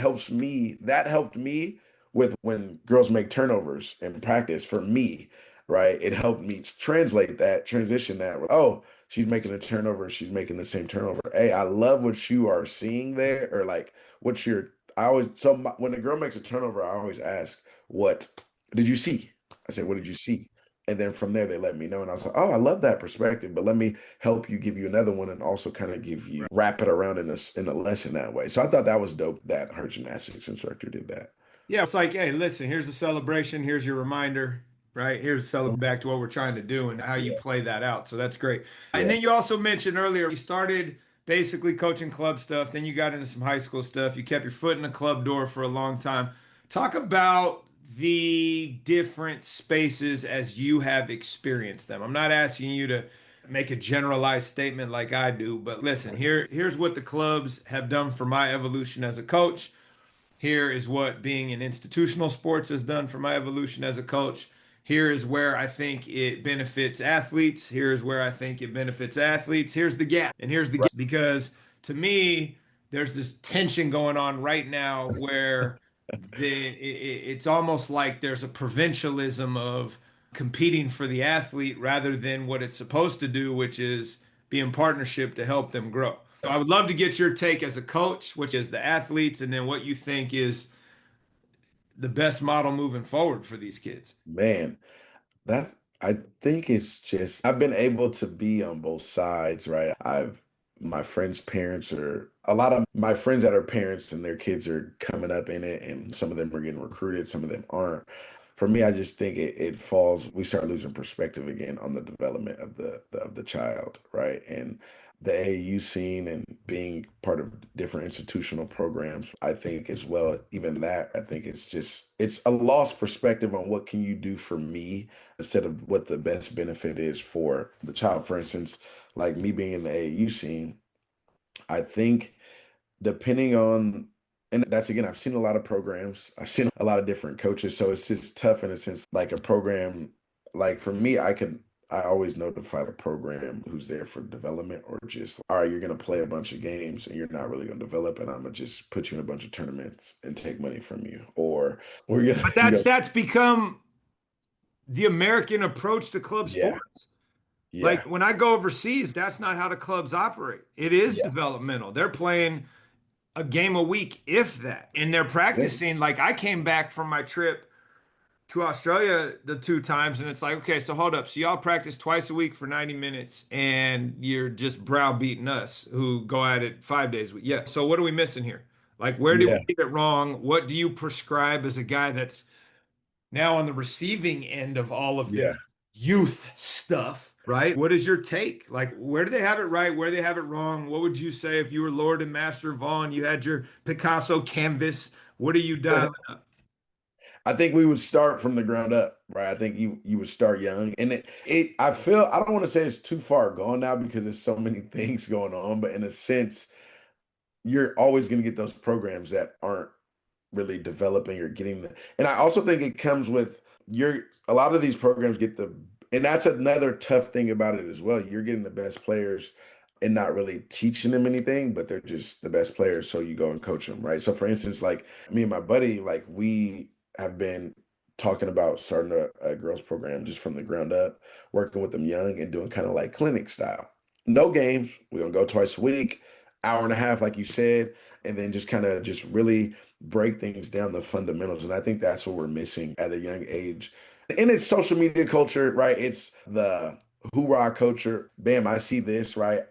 helped me with when girls make turnovers in practice for me, right? It helped me translate that, transition that. Oh, she's making a turnover, she's making the same turnover. Hey, I love what you are seeing there, or like what's your, when a girl makes a turnover, I always ask, what did you see? I said, what did you see? And then from there, they let me know. And I was like, oh, I love that perspective, but let me help you, give you another one, and also kind of give you, wrap it around in a lesson that way. So I thought that was dope that her gymnastics instructor did that. Yeah, it's like, hey, listen, here's a celebration. Here's your reminder, right? Here's a celebration back to what we're trying to do and how you Yeah. play that out. So that's great. And Yeah. then you also mentioned earlier, you started basically coaching club stuff. Then you got into some high school stuff. You kept your foot in the club door for a long time. Talk about the different spaces as you have experienced them. I'm not asking you to make a generalized statement like I do, but listen, here's what the clubs have done for my evolution as a coach. Here is what being in institutional sports has done for my evolution as a coach. Here is where I think it benefits athletes. Here's where I think it benefits athletes. Here's the gap. And here's the gap. Because to me, there's this tension going on right now where it's almost like there's a provincialism of competing for the athlete rather than what it's supposed to do, which is be in partnership to help them grow. So I would love to get your take as a coach, which is the athletes, and then what you think is the best model moving forward for these kids. Man, that's, I think it's just, I've been able to be on both sides, right? My friends' parents are, a lot of my friends that are parents and their kids are coming up in it, and some of them are getting recruited, some of them aren't. For me, I just think it falls, we start losing perspective again on the development of the child, right? And the AAU scene and being part of different institutional programs, I think as well, even that, I think it's a lost perspective on what can you do for me instead of what the best benefit is for the child. For instance, like me being in the AAU scene, I think depending on, and that's again, I've seen a lot of programs, I've seen a lot of different coaches, so it's just tough in a sense. Like a program, like for me, I always notify the program who's there for development, or just, all right, you're gonna play a bunch of games and you're not really gonna develop, and I'm gonna just put you in a bunch of tournaments and take money from you, or we're gonna, But that's become the American approach to club yeah, sports. yeah, Like when I go overseas, that's not how the clubs operate. It is yeah, developmental. They're playing a game a week, if that, and they're yeah, practicing. Like I came back from my trip to Australia the two times, and it's like, okay, so hold up. So y'all practice twice a week for 90 minutes, and you're just browbeating us who go at it 5 days a week. Yeah. So what are we missing here? Like, where did Yeah, we get it wrong? What do you prescribe as a guy that's now on the receiving end of all of yeah. this youth stuff, right? What is your take? Like, where do they have it right? Where do they have it wrong? What would you say if you were Lord and Master Vaughn? You had your Picasso canvas. What are you dialing up? I think we would start from the ground up, right? I think you would start young, and it I feel I don't want to say it's too far gone now because there's so many things going on, but in a sense, you're always going to get those programs that aren't really developing or getting the. And I also think it comes with your a lot of these programs get the, and that's another tough thing about it as well. You're getting the best players and not really teaching them anything, but they're just the best players, so you go and coach them, right? So for instance, like me and my buddy, like we have been talking about starting a girls program just from the ground up, working with them young and doing kind of like clinic style. No games. We're gonna go twice a week, hour and a half, like you said, and then just kind of just really break things down, the fundamentals. And I think that's what we're missing at a young age. And it's social media culture, right? It's the hoorah culture. Bam, I see this, right?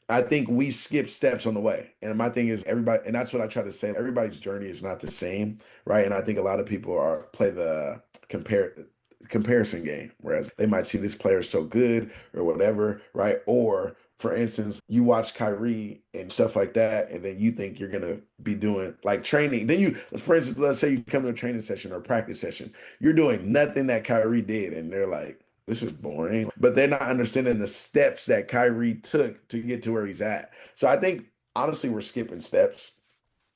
I think we skip steps on the way. And my thing is everybody, and that's what I try to say. Everybody's journey is not the same, right? And I think a lot of people are play the comparison game, whereas they might see this player so good or whatever, right? Or for instance, you watch Kyrie and stuff like that, and then you think you're gonna be doing like training. Then you, for instance, let's say you come to a training session or a practice session, you're doing nothing that Kyrie did, and they're like, this is boring. But they're not understanding the steps that Kyrie took to get to where he's at. So I think honestly, we're skipping steps.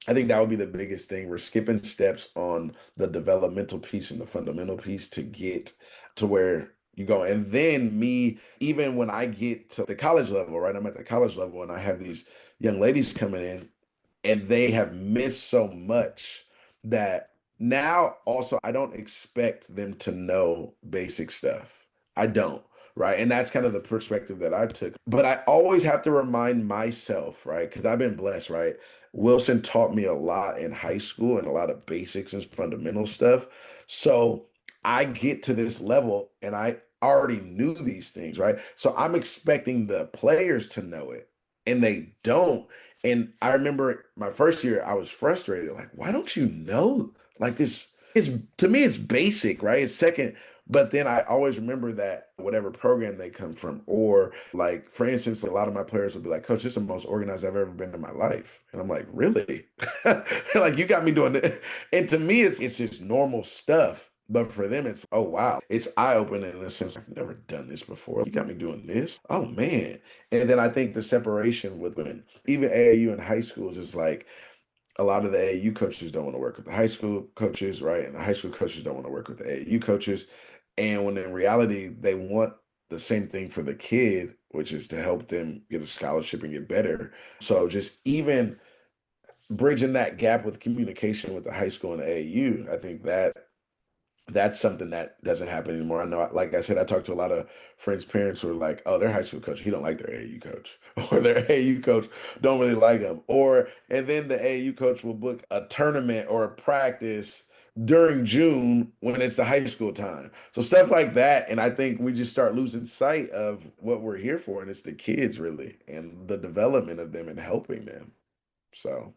I think that would be the biggest thing. We're skipping steps on the developmental piece and the fundamental piece to get to where you go. And then me, even when I get to the college level, right? I'm at the college level and I have these young ladies coming in and they have missed so much that now also I don't expect them to know basic stuff. I don't, right? And that's kind of the perspective that I took. But I always have to remind myself, right? Because I've been blessed, right? Wilson taught me a lot in high school and a lot of basics and fundamental stuff. So I get to this level and I already knew these things, right? So I'm expecting the players to know it and they don't. And I remember my first year, I was frustrated. Like, why don't you know? Like this is to me, it's basic, right? It's second. But then I always remember that whatever program they come from, or like for instance, a lot of my players will be like, Coach, this is the most organized I've ever been in my life. And I'm like, really? Like you got me doing it. And to me, it's just normal stuff. But for them, it's oh wow, it's eye-opening in a sense. I've never done this before. You got me doing this. Oh man. And then I think the separation with women, even AAU and high schools, is like a lot of the AAU coaches don't want to work with the high school coaches, right? And the high school coaches don't want to work with the AAU coaches. And when in reality, they want the same thing for the kid, which is to help them get a scholarship and get better. So just even bridging that gap with communication with the high school and the AAU, I think that's something that doesn't happen anymore. I know, like I said, I talked to a lot of friends' parents who are like, "Oh, their high school coach, he don't like their AAU coach, or their AAU coach don't really like him." Or and then the AAU coach will book a tournament or a practice during June when it's the high school time. So stuff like that, and I think we just start losing sight of what we're here for, and it's the kids really, and the development of them and helping them. So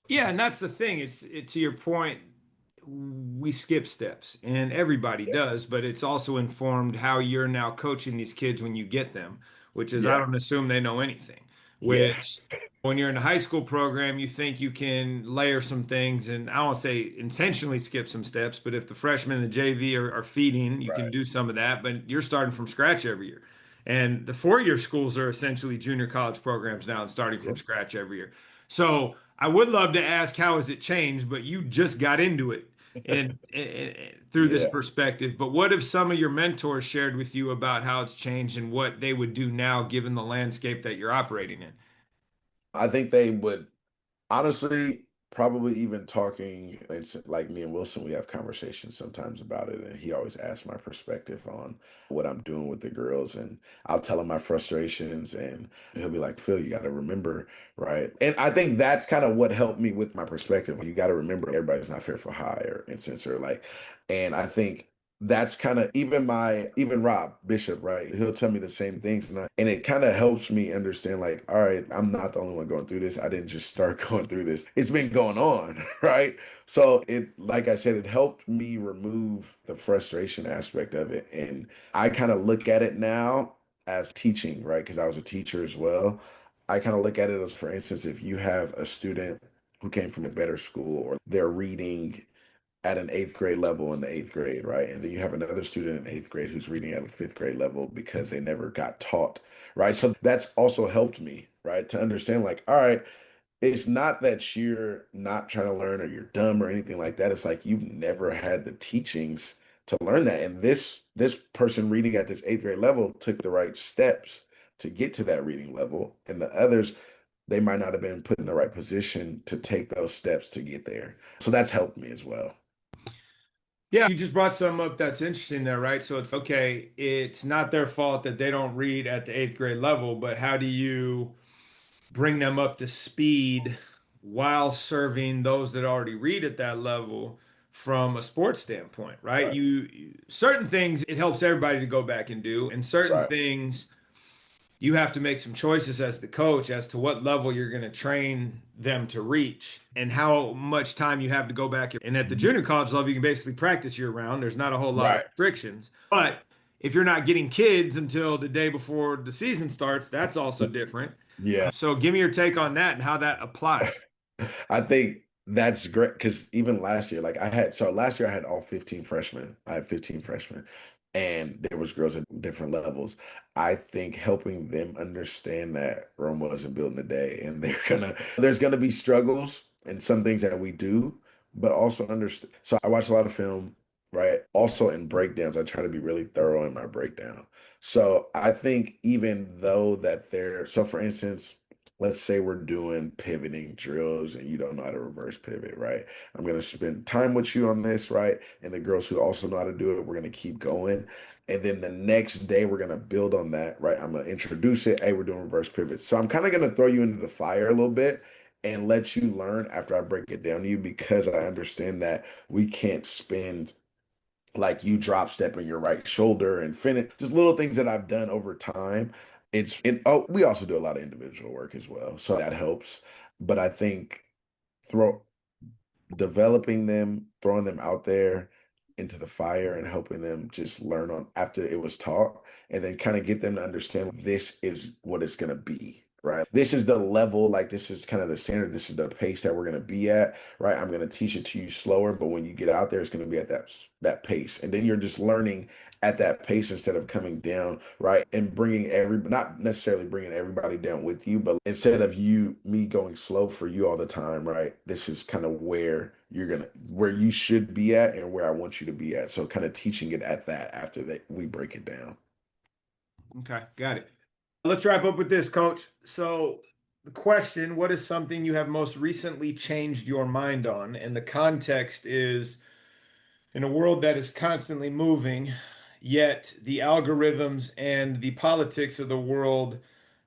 Yeah, and that's the thing. To your point, we skip steps, and everybody yeah, does, but it's also informed how you're now coaching these kids when you get them, which is I yeah, don't assume they know anything. yeah, Which when you're in a high school program, you think you can layer some things, and I won't say intentionally skip some steps, but if the freshmen and the JV are feeding, you can right. do some of that, but you're starting from scratch every year. And the 4-year schools are essentially junior college programs now and starting Yeah. from scratch every year. So I would love to ask how has it changed, but you just got into it and through this Yeah. perspective. But what have some of your mentors shared with you about how it's changed and what they would do now given the landscape that you're operating in? I think they would honestly. probably even talking, like me and Wilson, we have conversations sometimes about it, and he always asks my perspective on what I'm doing with the girls, and I'll tell him my frustrations, and he'll be like, Phil, you got to remember, right? And I think that's kind of what helped me with my perspective. You got to remember everybody's not Fairfield High or instance or like, and I think that's kind of even Rob Bishop, right? He'll tell me the same things, and it kind of helps me understand, like, all right, I'm not the only one going through this. I didn't just start going through this. It's been going on, right? So like I said, it helped me remove the frustration aspect of it, and I kind of look at it now as teaching, right? Because I was a teacher as well. I kind of look at it as, for instance, if you have a student who came from a better school or they're reading at an eighth grade level in the eighth grade, right? And then you have another student in eighth grade who's reading at a fifth grade level because they never got taught, right? So that's also helped me, right? To understand, like, all right, it's not that you're not trying to learn or you're dumb or anything like that. It's like you've never had the teachings to learn that. And this person reading at this eighth grade level took the right steps to get to that reading level. And the others, they might not have been put in the right position to take those steps to get there. So that's helped me as well. Yeah, you just brought something up that's interesting there, right? So it's okay, it's not their fault that they don't read at the eighth grade level, but how do you bring them up to speed while serving those that already read at that level from a sports standpoint, right? Right. Certain things it helps everybody to go back and do, and certain Right. things you have to make some choices as the coach as to what level you're going to train them to reach and how much time you have to go back. And at the Mhm. junior college level, you can basically practice year round. There's not a whole lot of Right. restrictions. But if you're not getting kids until the day before the season starts, that's also different. Yeah. So give me your take on that and how that applies. I think that's great because even last year, like last year I had all 15 freshmen. I had 15 freshmen, and there was girls at different levels. I think helping them understand that Rome wasn't built in a day, and there's gonna be struggles and some things that we do, but also understand. So I watch a lot of film, right? Also in breakdowns, I try to be really thorough in my breakdown. So I think even though so for instance, let's say we're doing pivoting drills and you don't know how to reverse pivot, right? I'm going to spend time with you on this, right? And the girls who also know how to do it, we're going to keep going. And then the next day, we're going to build on that, right? I'm going to introduce it. Hey, we're doing reverse pivots. So I'm kind of going to throw you into the fire a little bit and let you learn after I break it down to you because I understand that we can't spend like you drop stepping your right shoulder and finish just little things that I've done over time. We also do a lot of individual work as well, so that helps. But I think throw developing them, throwing them out there into the fire and helping them just learn on after it was taught and then kind of get them to understand this is what it's going to be. Right. This is the level, like this is kind of the standard. This is the pace that we're going to be at. Right. I'm going to teach it to you slower, but when you get out there, it's going to be at that pace. And then you're just learning at that pace instead of coming down, right? And not necessarily bringing everybody down with you, but instead of me going slow for you all the time, right? This is kind of where you should be at and where I want you to be at. So kind of teaching it at that after that we break it down. Okay, got it. Let's wrap up with this, coach. So, the question, what is something you have most recently changed your mind on? And the context is in a world that is constantly moving, yet the algorithms and the politics of the world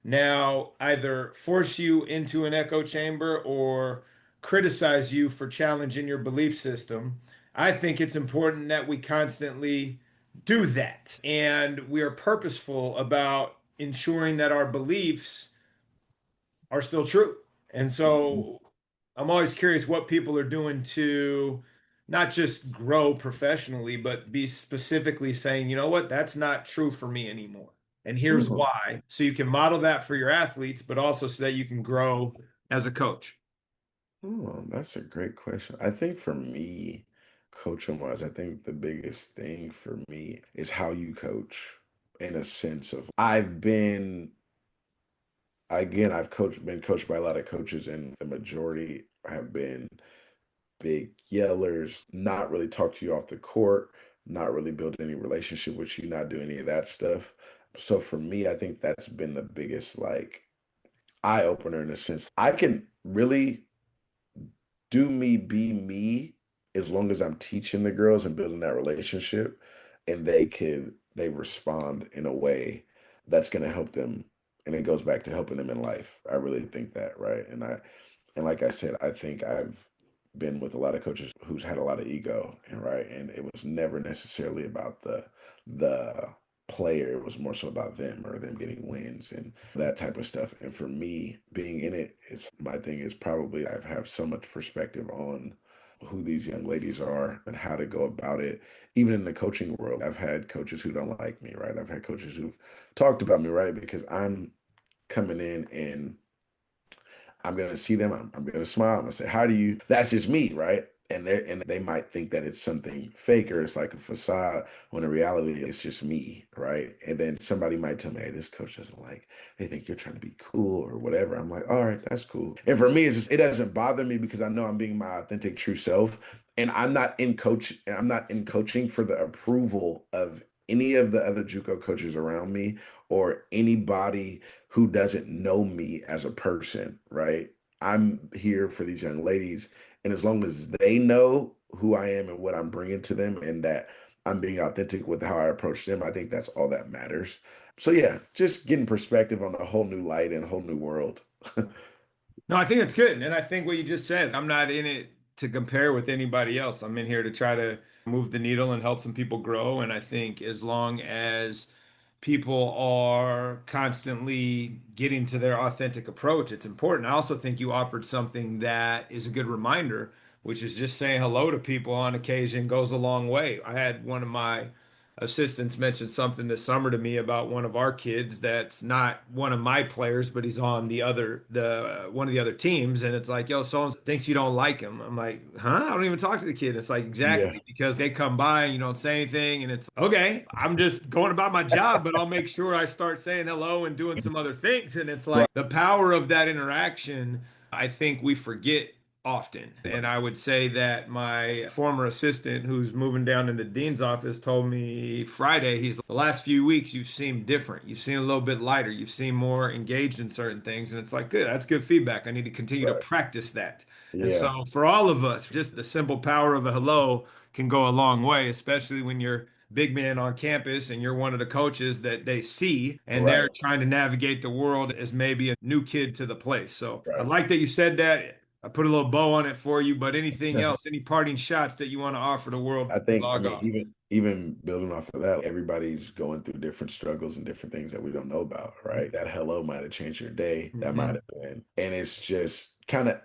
now either force you into an echo chamber or criticize you for challenging your belief system. I think it's important that we constantly do that. And we are purposeful about ensuring that our beliefs are still true. And Mhm. so I'm always curious what people are doing to not just grow professionally, but be specifically saying, you know what, that's not true for me anymore. And here's Mhm. why. So you can model that for your athletes, but also so that you can grow as a coach. Oh, that's a great question. I think for me, coaching wise, I think the biggest thing for me is how you coach in a sense of been coached by a lot of coaches, and the majority have been big yellers, not really talk to you off the court, not really build any relationship with you, not do any of that stuff. So for me, I think that's been the biggest like eye opener in a sense. I can really do me, be me, as long as I'm teaching the girls and building that relationship, and they respond in a way that's going to help them, and it goes back to helping them in life. I really think that, right? And like I said, I think I've been with a lot of coaches who's had a lot of ego, and right, and it was never necessarily about the player. It was more so about them or them getting wins and that type of stuff. And for me, being in it, it's my thing is probably I have so much perspective on who these young ladies are and how to go about it. Even in the coaching world, I've had coaches who don't like me, right? I've had coaches who've talked about me, right? Because I'm coming in and I'm gonna see them. I'm gonna smile. I'm gonna say, "How do you?" That's just me, right? And they might think that it's something fake or it's like a facade when in reality it's just me, right? And then somebody might tell me, "Hey, this coach doesn't like. They think you're trying to be cool or whatever." I'm like, "All right, that's cool." And for me, it's just it doesn't bother me because I know I'm being my authentic, true self, and I'm not in coach. I'm not in coaching for the approval of any of the other JUCO coaches around me or anybody who doesn't know me as a person, right? I'm here for these young ladies. And as long as they know who I am and what I'm bringing to them and that I'm being authentic with how I approach them, I think that's all that matters. So, yeah, just getting perspective on a whole new light and a whole new world. No, I think that's good. And I think what you just said, I'm not in it to compare with anybody else. I'm in here to try to move the needle and help some people grow. And I think as long as people are constantly getting to their authentic approach, it's important. I also think you offered something that is a good reminder, which is just saying hello to people on occasion goes a long way. I had one of my assistants mentioned something this summer to me about one of our kids that's not one of my players, but he's on the one of the other teams, and it's like, yo, so thinks you don't like him. I'm like, huh? I don't even talk to the kid. It's like Yeah. exactly because they come by and you don't say anything, and it's okay. I'm just going about my job, but I'll make sure I start saying hello and doing some other things, and it's like Right. the power of that interaction. I think we forget often. And I would say that my former assistant, who's moving down into the dean's office, told me Friday, he's the last few weeks you've seemed different. You've seemed a little bit lighter. You've seemed more engaged in certain things. And it's like, good, that's good feedback. I need to continue to Right. practice that. And Yeah. so for all of us, just the simple power of a hello can go a long way, especially when you're big man on campus and you're one of the coaches that they see and they're Right. trying to navigate the world as maybe a new kid to the place. So I Right. like that you said that. I put a little bow on it for you, but anything else, any parting shots that you want to offer the world, I think, I log mean, off. even building off of that, everybody's going through different struggles and different things that we don't know about, right? That hello might have changed your day. That might Hmm. have been, and it's just kind of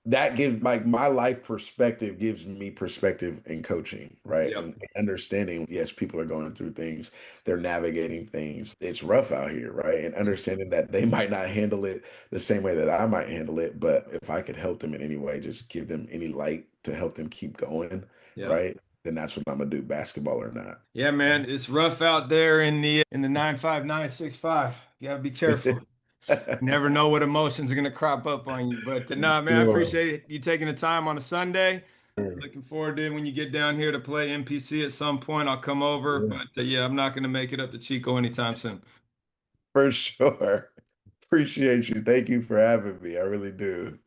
that gives like my life perspective gives me perspective in coaching, right? Yep. And understanding, yes, people are going through things, they're navigating things. It's rough out here, right? And understanding that they might not handle it the same way that I might handle it, but if I could help them in any way, just give them any light to help them keep going, Yeah. right? Then that's what I'm gonna do, basketball or not. Yeah, man. It's rough out there in the 95965. You gotta be careful. You never know what emotions are gonna crop up on you. But nah, man, I Sure. appreciate you taking the time on a Sunday. Looking forward to when you get down here to play NPC at some point. I'll come over, Yeah, but yeah, I'm not gonna make it up to Chico anytime soon. for sure. Appreciate you. Thank you for having me. I really do.